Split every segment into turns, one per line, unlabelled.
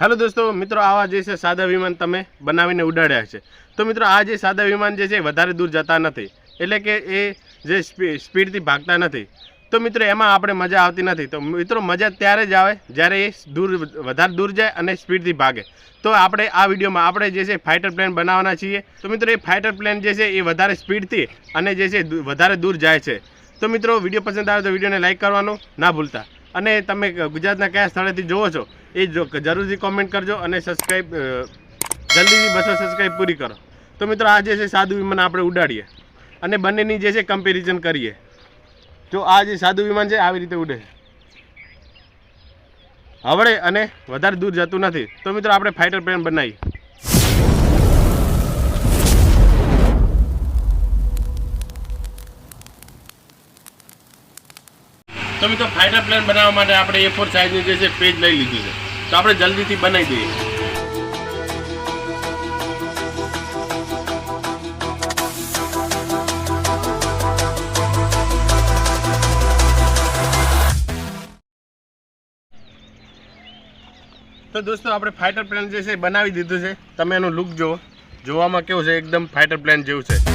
Hello दोस्तों मित्रों आवा जे सादा विमान तमे बनावीने उडाड्या छे। तो मित्रों आ जे सादा विमान जे छे वधारे दूर जता नथी, एटले के ए जे स्पीड थी भागता नथी। तो मित्रों एमां आपणे मजा आवती नथी। तो मित्रों मजा त्यारे ज आवे ज्यारे ए वधारे दूर जाए अने स्पीड थी भागे। तो आपणे आ विडियोमां आपणे जे छे फाइटर प्लेन बनाववाना छीए। तो मित्रों ए फाइटर प्लेन जे छे ए वधारे स्पीड थी अने जे छे वधारे दूर जाए छे। तो मित्रों विडियो पसंद आवे तो विडियोने लाइक करवानुं ना भूलता अने तमे गुजरातना कया स्थळेथी जोवो छो ए जरूर कॉमेंट करजो अने सब्सक्राइब जल्दी 200 सब्सक्राइब पूरी करो। तो मित्रों आज जे सादु विमान आपणे उडाड़ीए अने बंनेनी जे कम्पेरिजन करीए। जो आ जे सादु विमान छे आवी रीते उडे हवळे अने वधारे दूर जतुं नथी। तो मित्रों आपणे फाइटर प्लेन बनावीए। तो मित्रों फाइटर प्लेन बनाववा माटे आपणे A4 साइजनी जे छे पेज लई लीधुं छे। तो आपणे जल्दीथी बनावी दઈએ। तो दोस्तों आपणे फाइटर प्लेन जे छे बनावी दीधुं छे। तमे एनो लुक जोवो, जोवामां केवुं छे एकदम फाइटर प्लेन जेवुं छे।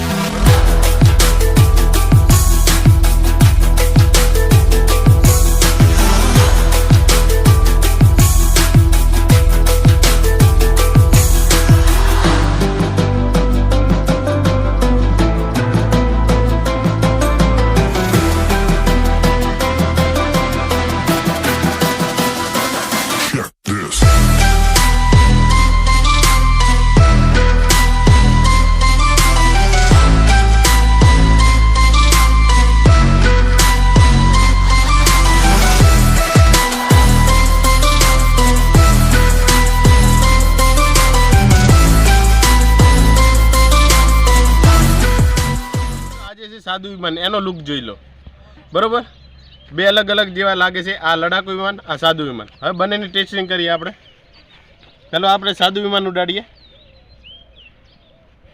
सादु विमान एनो लुक जोई लो बरोबर। बे अलग अलग जेवा लागे छे। आ लड़ाकू विमान आ सादु विमान। हवे बंनेनी टेस्टिंग करीए आपणे। चलो आपणे सादु विमान उडाड़ीए।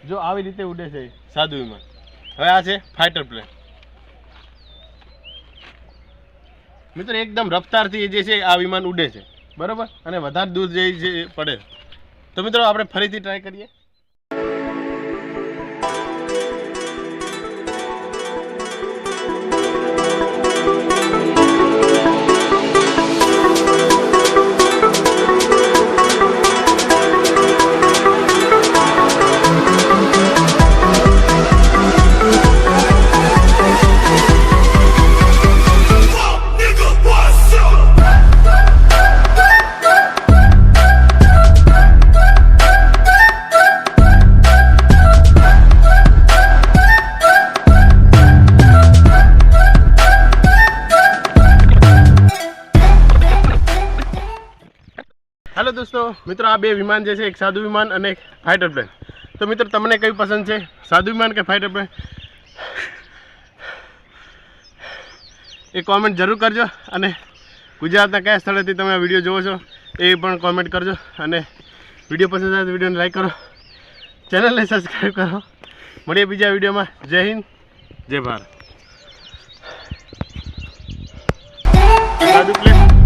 जो आवी रीते उडे छे सादु विमान। हवे आ छे फाइटर प्लेन। मित्र एकदम रफ्तारथी जे छे आ विमान उडे छे बरोबर अने वधारे दूर जई छे पड़े। तो मित्रों आपणे फरीथी ट्राय करीए। हेलो दोस्तों मित्रों आ बे विमान जे छे एक सादु विमान अने एक फाइटर प्लेन। तो मित्र तमने कई पसंद छे सादु विमान के फाइटर प्लेन ए कॉमेंट जरूर करजो अने गुजरातना कया स्थळेथी तमे आ विडियो जोवो छो ए पण कॉमेंट करजो अने विडियो पसंद आवे तो विडियोने लाइक करो, चेनलने सब्सक्राइब करो। मळीए बीजा विडियोमां। जय हिंद जय भारत। सादु प्लेन।